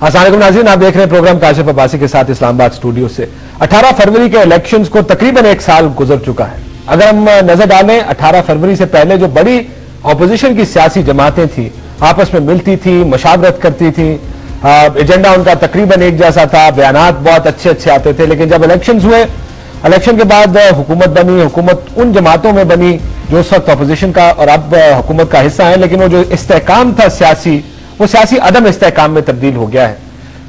السلام علیکم ناظرین، آپ دیکھ رہے ہیں پروگرام کاشف عباسی کے ساتھ اسلام آباد اسٹوڈیو سے۔ 18 فروری کے الیکشنز کو تقریباً 1 سال گزر چکا ہے۔ اگر ہم نظر ڈالیں 18 فروری سے پہلے جو بڑی اپوزیشن کی سیاسی جماعتیں تھیں، آپس میں ملتی تھیں، مشاورت کرتی تھیں، ایجنڈا ان کا تقریباً ایک جیسا تھا، بیانات بہت اچھے اچھے آتے تھے، لیکن جب الیکشنز ہوئے، الیکشن کے بعد حکومت بنی، حکومت ان جماعتوں میں بنی جو اس وقت اپوزیشن کا اور اب حکومت کا حصہ ہیں، لیکن وہ جو استحکام تھا سیاسی، وہ سیاسی عدم استحکام میں تبدیل ہو گیا ہے۔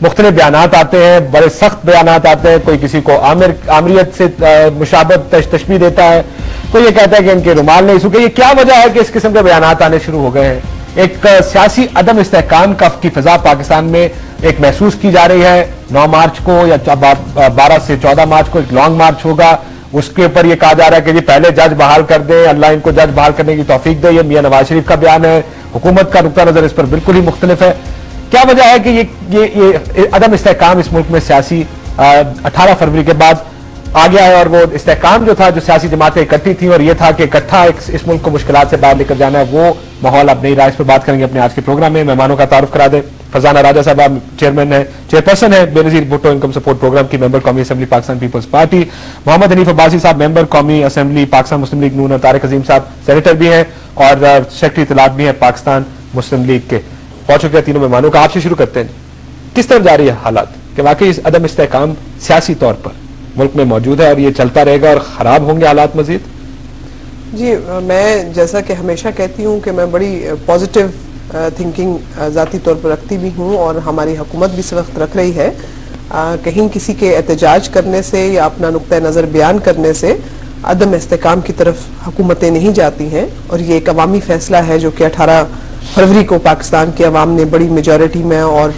مختلف بیانات آتے ہیں، بڑے سخت بیانات آتے ہیں، کوئی کسی کو آمریت سے مشابہت تشبیہ دیتا ہے، کوئی یہ کہتا ہے کہ ان کے رومال نہیں سوکھے۔ یہ کیا وجہ ہے کہ اس قسم کے بیانات آنے شروع ہو گئے ہیں؟ ایک سیاسی عدم استحکام کی فضا پاکستان میں ایک محسوس کی جا رہی ہے۔ 9 مارچ کو یا 12 سے 14 مارچ کو ایک لانگ مارچ ہوگا، اس کے اوپر یہ کہا جا رہا ہے کہ جی پہلے جج بحال کر دیں، اللہ ان کو جج بحال کرنے کی توفیق دے۔ یہ میاں نواز شریف کا بیان ہے، حکومت کا نقطہ نظر اس پر بالکل ہی مختلف ہے۔ کیا وجہ ہے کہ یہ عدم استحکام اس ملک میں سیاسی 18 فروری کے بعد آ گیا ہے؟ اور وہ استحکام جو تھا، جو سیاسی جماعتیں اکٹھی تھیں اور یہ تھا کہ اکٹھا اس ملک کو مشکلات سے باہر لے کر جانا ہے، وہ ماحول اب نہیں رہا۔ اس پر بات کریں گے اپنے آج کے پروگرام میں۔ مہمانوں کا تعارف کرا دیں۔ فضانہ راجہ صاحبہ چیئرپرسن ہے بے نظیر بھٹو انکم سپورٹ پروگرام کی، ممبر قومی اسمبلی پاکستان پیپلز پارٹی۔ محمد حنیف عباسی صاحب ممبر قومی اسمبلی پاکستان مسلم لیگ نون، اور طارق عظیم صاحب سینیٹر بھی ہیں اور سیکرٹری اطلاعات بھی ہیں پاکستان مسلم لیگ کے۔ پہنچ چکے ہیں تینوں مہمانوں کا۔ آپ سے شروع کرتے ہیں، کس طرح جاری ہے حالات کہ واقعی اس عدم استحکام سیاسی طور پر ملک میں موجود ہے اور یہ چلتا رہے گا اور خراب ہوں گے حالات مزید؟ جی، میں جیسا کہ ہمیشہ کہتی ہوں کہ میں بڑی پازیٹیو تھنکنگ ذاتی طور پر رکھتی بھی ہوں، اور ہماری حکومت بھی اس وقت رکھ رہی ہے۔ کہیں کسی کے احتجاج کرنے سے یا اپنا نقطہ نظر بیان کرنے سے عدم استحکام کی طرف حکومتیں نہیں جاتی ہیں، اور یہ ایک عوامی فیصلہ ہے جو کہ 18 فروری کو پاکستان کی عوام نے بڑی میجورٹی میں اور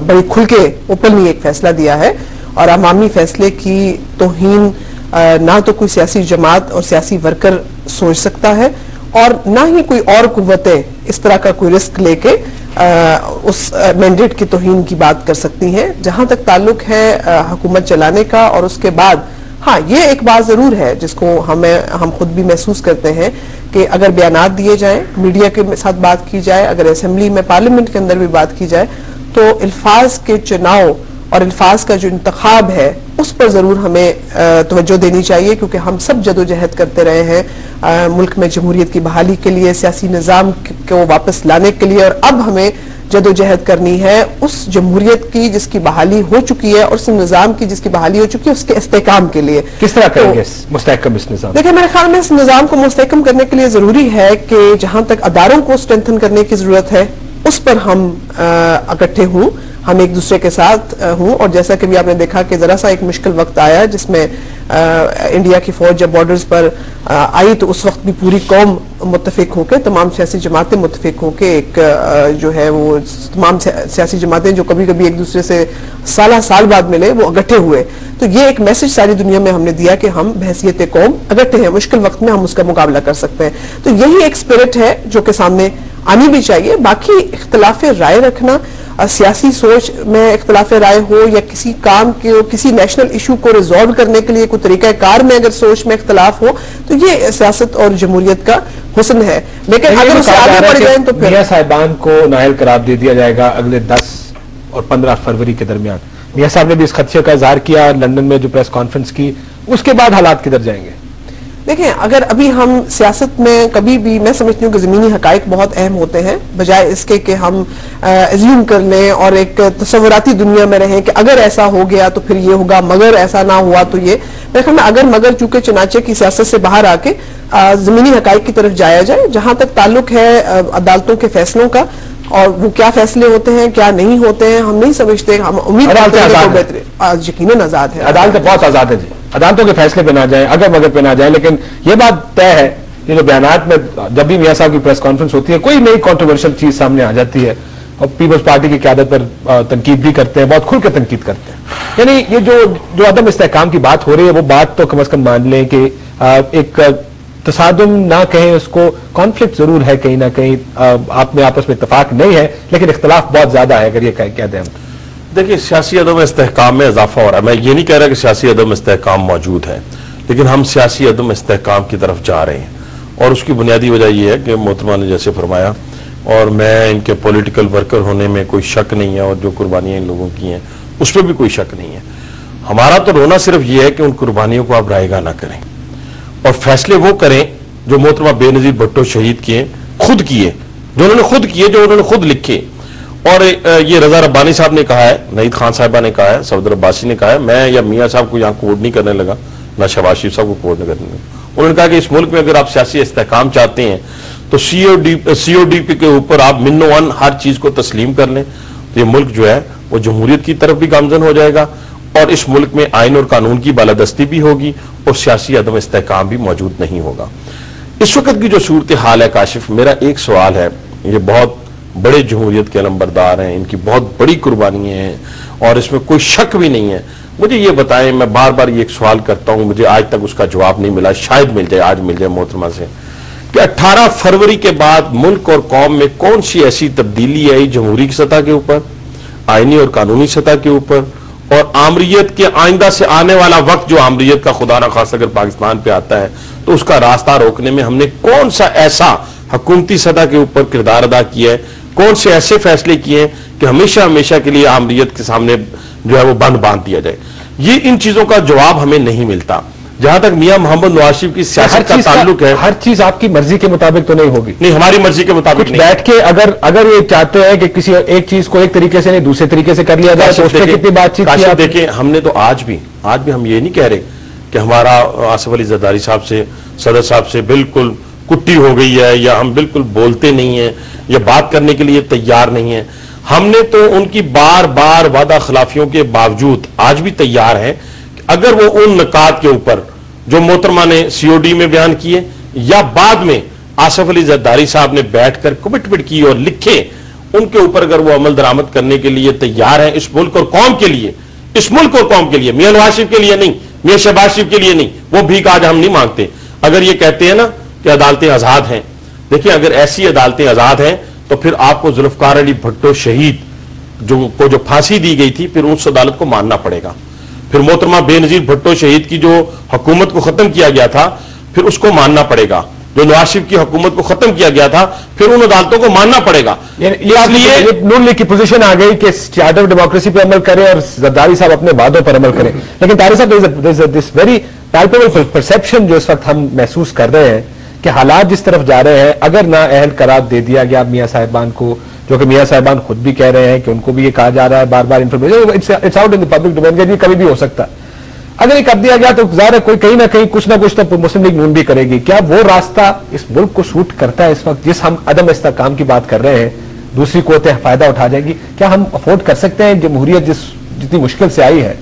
بڑی کھل کے اوپنلی ایک فیصلہ دیا ہے۔ اور عوامی فیصلے کی توہین نہ تو کوئی سیاسی جماعت اور سیاسی ورکر سوچ سکتا ہے، اور نہ ہی کوئی اور قوتیں اس طرح کا کوئی رسک لے کے اس مینڈیٹ کی توہین کی بات کر سکتی ہیں۔ جہاں تک تعلق ہے حکومت چلانے کا، اور اس کے بعد ہاں یہ ایک بات ضرور ہے جس کو ہم خود بھی محسوس کرتے ہیں کہ اگر بیانات دیے جائیں، میڈیا کے ساتھ بات کی جائے، اگر اسمبلی میں پارلیمنٹ کے اندر بھی بات کی جائے، تو الفاظ کے چناؤ اور الفاظ کا جو انتخاب ہے اس پر ضرور ہمیں توجہ دینی چاہیے، کیونکہ ہم سب جدوجہد کرتے رہے ہیں ملک میں جمہوریت کی بحالی کے لیے، سیاسی نظام کو واپس لانے کے لیے، اور اب ہمیں جدوجہد کرنی ہے اس جمہوریت کی جس کی بحالی ہو چکی ہے، اور اس نظام کی جس کی بحالی ہو چکی ہے، اس کے استحکام کے لیے۔ کس طرح کریں گے مستحکم اس نظام؟ دیکھیں، میرے خیال میں اس نظام کو مستحکم کرنے کے لیے ضروری ہے کہ جہاں تک اداروں کو اسٹرینتھن کرنے کی ضرورت ہے اس پر ہم اکٹھے ہوں، ہم ایک دوسرے کے ساتھ ہوں۔ اور جیسا کہ بھی آپ نے دیکھا کہ ذرا سا ایک مشکل وقت آیا جس میں انڈیا کی فوج جب بارڈرز پر آئی تو اس وقت بھی پوری قوم متفق ہو کے، تمام سیاسی جماعتیں متفق ہو کے، ایک جو ہے وہ تمام سیاسی جماعتیں جو کبھی کبھی ایک دوسرے سے سال بعد ملے، وہ اکٹھے ہوئے۔ تو یہ ایک میسج ساری دنیا میں ہم نے دیا کہ ہم بحیثیت قوم اکٹھے ہیں، مشکل وقت میں ہم اس کا مقابلہ کر سکتے ہیں۔ تو یہی ایک اسپرٹ ہے جو کہ سامنے آنی بھی چاہیے۔ باقی اختلاف رائے رکھنا، سیاسی سوچ میں اختلاف رائے ہو، یا کسی کام کے کسی نیشنل ایشو کو ریزالو کرنے کے لیے کوئی طریقہ کار میں اگر سوچ میں اختلاف ہو، تو یہ سیاست اور جمہوریت کا حسن ہے۔ لیکن اگر اسے آگے بڑھ جائیں تو پھر میاں صاحبان کو نااہل قرار دے دیا جائے گا اگلے 10 اور 15 فروری کے درمیان۔ میاں صاحب نے بھی اس خدشے کا اظہار کیا لندن میں جو پریس کانفرنس کی، اس کے بعد حالات کدھر جائیں گے؟ دیکھیں، اگر ابھی ہم سیاست میں کبھی بھی، میں سمجھتی ہوں کہ زمینی حقائق بہت اہم ہوتے ہیں، بجائے اس کے کہ ہم ایزیوم کر لیں اور ایک تصوراتی دنیا میں رہیں کہ اگر ایسا ہو گیا تو پھر یہ ہوگا، مگر ایسا نہ ہوا تو یہ۔ میرے خیال میں اگر مگر چونکہ چنانچہ کی سیاست سے باہر آ کے زمینی حقائق کی طرف جایا جائے۔ جہاں تک تعلق ہے عدالتوں کے فیصلوں کا، اور وہ کیا فیصلے ہوتے ہیں کیا نہیں ہوتے ہیں ہم نہیں سمجھتے، ہم امید کرتے ہیں یقیناً آزاد ہے، عدالتیں بہت آزاد ہیں جی، عدالتوں کے فیصلے پہ نہ جائیں، اگر مگر پہ نہ جائیں۔ لیکن یہ بات طے ہے، یہ جو بیانات میں جب بھی میاں صاحب کی پریس کانفرنس ہوتی ہے، کوئی نئی کنٹروورشل چیز سامنے آ جاتی ہے اور پیپلز پارٹی کی قیادت پر تنقید بھی کرتے ہیں، بہت کھل کے تنقید کرتے ہیں۔ یعنی یہ جو عدم استحکام کی بات ہو رہی ہے، وہ بات تو کم از کم مان لیں کہ ایک تصادم نہ کہیں اس کو، کانفلکٹ ضرور ہے کہیں نہ کہیں، آپ میں آپس میں اتفاق نہیں ہے لیکن اختلاف بہت زیادہ ہے، اگر یہ کہہ دیں ہم۔ دیکھیں، سیاسی عدم استحکام میں اضافہ ہو رہا ہے۔ میں یہ نہیں کہہ رہا کہ سیاسی عدم استحکام موجود ہے، لیکن ہم سیاسی عدم استحکام کی طرف جا رہے ہیں، اور اس کی بنیادی وجہ یہ ہے کہ محترمہ نے جیسے فرمایا اور میں ان کے پولیٹیکل ورکر ہونے میں کوئی شک نہیں ہے, اور جو قربانیاں ان لوگوں کی ہیں اس پہ بھی کوئی شک نہیں ہے. ہمارا تو رونا صرف یہ ہے کہ ان قربانیوں کو آپ رائے گاہ نہ کریں اور فیصلے وہ کریں جو محترمہ بے نظیر بھٹو شہید کیے, خود کیے, جو انہوں نے خود کیے, جو انہوں نے خود لکھے. اور یہ رضا ربانی صاحب نے کہا ہے, نعید خان صاحبہ نے کہا ہے, صفدر عباسی نے کہا ہے, میں یا میاں صاحب کو یہاں کوٹ نہیں کرنے لگا, نہ شہباز شریف صاحب کو کوٹ نہیں کرنے لگا. انہوں نے کہا کہ اس ملک میں اگر آپ سیاسی استحکام چاہتے ہیں تو سی او ڈی پی کے اوپر آپ من ون ہر چیز کو تسلیم کر لیں, تو یہ ملک جو ہے وہ جمہوریت کی طرف بھی گامزن ہو جائے گا, اور اس ملک میں آئین اور قانون کی بالادستی بھی ہوگی, اور سیاسی عدم استحکام بھی موجود نہیں ہوگا. اس وقت کی جو صورتحال ہے کاشف, میرا ایک سوال ہے, یہ بہت بڑے جمہوریت کے علمبردار ہیں, ان کی بہت بڑی قربانیاں ہیں اور اس میں کوئی شک بھی نہیں ہے. مجھے یہ بتائیں, میں بار بار یہ ایک سوال کرتا ہوں, مجھے آج تک اس کا جواب نہیں ملا, شاید مل جائے, آج مل جائے محترمہ سے, کہ 18 فروری کے بعد ملک اور قوم میں کون سی ایسی تبدیلی آئی جمہوری کی سطح کے اوپر, آئینی اور قانونی سطح کے اوپر, اور آمریت کے آئندہ سے آنے والا وقت جو آمریت کا خدا نخواستہ اگر پاکستان پہ آتا ہے تو اس کا راستہ روکنے میں ہم نے کون سا ایسا حکومتی سطح کے اوپر کردار ادا کیا ہے, کون سے ایسے فیصلے کیے ہیں کہ ہمیشہ ہمیشہ کے لیے آمریت کے سامنے جو ہے وہ بند باندھ دیا جائے. یہ ان چیزوں کا جواب ہمیں نہیں ملتا. جہاں تک میاں محمد نواز شریف کی سیاست کا تعلق ہے, ہر چیز آپ کی مرضی کے مطابق تو نہیں ہوگی. نہیں, ہماری مرضی کے مطابق نہیں. بیٹھ کے اگر یہ چاہتے ہیں کہ کسی ایک چیز کو ایک طریقے سے نہیں دوسرے طریقے سے کر لیا جائے تو اس پہ کتنی بات چیت کی. دیکھیں, ہم نے تو آج بھی ہم یہ نہیں کہہ رہے کہ ہمارا آصف علی زرداری صاحب سے, صدر صاحب سے بالکل کٹی ہو گئی ہے, یا ہم بالکل بولتے نہیں ہیں, یا بات کرنے کے لیے تیار نہیں ہیں. ہم نے تو ان کی بار بار وعدہ خلافیوں کے باوجود آج بھی تیار ہیں کہ اگر وہ ان نکات کے اوپر جو محترمہ نے سی او ڈی میں بیان کیے, یا بعد میں آصف علی زرداری صاحب نے بیٹھ کر کمٹمنٹ کی اور لکھے, ان کے اوپر اگر وہ عمل درآمد کرنے کے لیے تیار ہیں, اس ملک اور قوم کے لیے, اس ملک اور قوم کے لیے, میاں نواز شریف کے لیے نہیں, میاں شہباز شریف کے لیے نہیں, وہ بھیک آج ہم نہیں مانگتے. اگر یہ کہتے ہیں نا کہ عدالتیں آزاد ہیں, دیکھیں اگر ایسی عدالتیں آزاد ہیں تو پھر آپ کو ذوالفقار علی بھٹو شہید جو پھانسی دی گئی تھی, پھر اس عدالت کو ماننا پڑے گا. پھر محترمہ بے نظیر بھٹو شہید کی جو حکومت کو ختم کیا گیا تھا, پھر اس کو ماننا پڑے گا. جو نواز شریف کی حکومت کو ختم کیا گیا تھا, پھر ان عدالتوں کو ماننا پڑے گا. اس لیے نون لیگ کی پوزیشن آ گئی کہ چارٹر آف ڈیموکریسی پہ عمل کرے اور زرداری صاحب اپنے وعدوں پر عمل کریں. لیکن طارق صاحب, دس ویری پیلپیبل پرسپشن جو اس وقت ہم محسوس کر رہے ہیں کہ حالات جس طرف جا رہے ہیں, اگر نا اہل قرار دے دیا گیا میاں صاحبان کو, جو کہ میاں صاحبان خود بھی کہہ رہے ہیں کہ ان کو بھی یہ کہا جا رہا ہے بار بار, information it's out in the public domain, یہ کبھی بھی ہو سکتا ہے. اگر یہ کر دیا گیا تو ظاہر ہے کوئی کہیں نہ کہیں کچھ نہ کچھ تو مسلم لیگ نون بھی کرے گی. کیا وہ راستہ اس ملک کو سوٹ کرتا ہے اس وقت جس ہم عدم استحکام کی بات کر رہے ہیں, دوسری قوتیں فائدہ اٹھا جائیں گی؟ کیا ہم افورڈ کر سکتے ہیں جمہوریت جتنی مشکل سے آئی ہے؟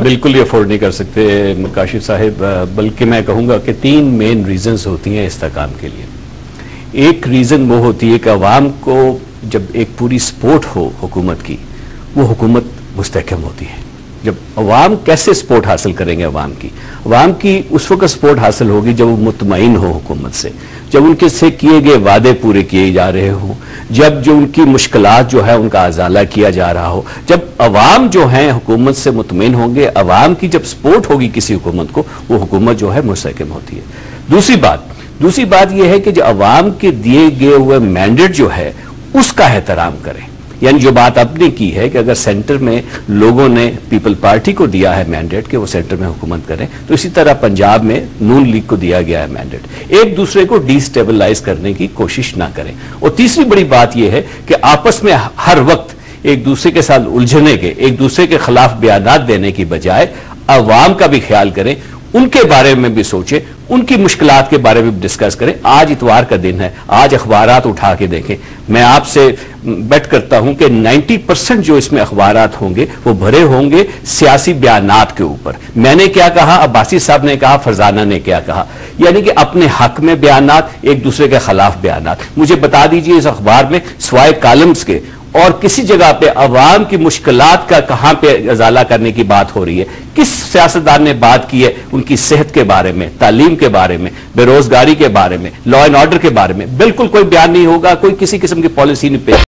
بالکل یہ افورڈ نہیں کر سکتے کاشف صاحب, بلکہ میں کہوں گا کہ 3 مین ریزنز ہوتی ہیں استحکام کے لیے. ایک ریزن وہ ہوتی ہے کہ عوام کو جب ایک پوری سپورٹ ہو حکومت کی, وہ حکومت مستحکم ہوتی ہے. جب عوام کیسے سپورٹ حاصل کریں گے, عوام کی اس وقت سپورٹ حاصل ہوگی جب وہ مطمئن ہو حکومت سے, جب ان کے سے کیے گئے وعدے پورے کیے جا رہے ہوں, جب جو ان کی مشکلات جو ہے ان کا ازالہ کیا جا رہا ہو, جب عوام جو ہیں حکومت سے مطمئن ہوں گے, عوام کی جب سپورٹ ہوگی کسی حکومت کو, وہ حکومت جو ہے مستحکم ہوتی ہے. دوسری بات یہ ہے کہ جو عوام کے دیے گئے ہوئے مینڈیٹ جو ہے اس کا احترام کریں. یعنی جو بات آپ نے کی ہے کہ اگر سینٹر میں لوگوں نے پیپل پارٹی کو دیا ہے مینڈیٹ کہ وہ سینٹر میں حکومت کریں, تو اسی طرح پنجاب میں نون لیگ کو دیا گیا ہے مینڈیٹ, ایک دوسرے کو ڈی سٹیبلائز کرنے کی کوشش نہ کریں. اور تیسری بڑی بات یہ ہے کہ آپس میں ہر وقت ایک دوسرے کے ساتھ الجھنے کے, ایک دوسرے کے خلاف بیانات دینے کی بجائے عوام کا بھی خیال کریں, ان کے بارے میں بھی سوچیں, ان کی مشکلات کے بارے میں بھی ڈسکس کریں. آج اتوار کا دن ہے, آج اخبارات اٹھا کے دیکھیں, میں آپ سے بیٹ کرتا ہوں کہ 90% جو اس میں اخبارات ہوں گے وہ بھرے ہوں گے سیاسی بیانات کے اوپر. میں نے کیا کہا, عباسی صاحب نے کہا, فرزانہ نے کیا کہا, یعنی کہ اپنے حق میں بیانات, ایک دوسرے کے خلاف بیانات. مجھے بتا دیجئے اس اخبار میں سوائے کالمز کے اور کسی جگہ پہ عوام کی مشکلات کا کہاں پہ ازالہ کرنے کی بات ہو رہی ہے؟ کس سیاستدان نے بات کی ہے ان کی صحت کے بارے میں, تعلیم کے بارے میں, بے روزگاری کے بارے میں, لا اینڈ آرڈر کے بارے میں؟ بالکل کوئی بیان نہیں ہوگا, کوئی کسی قسم کی پالیسی نہیں پیش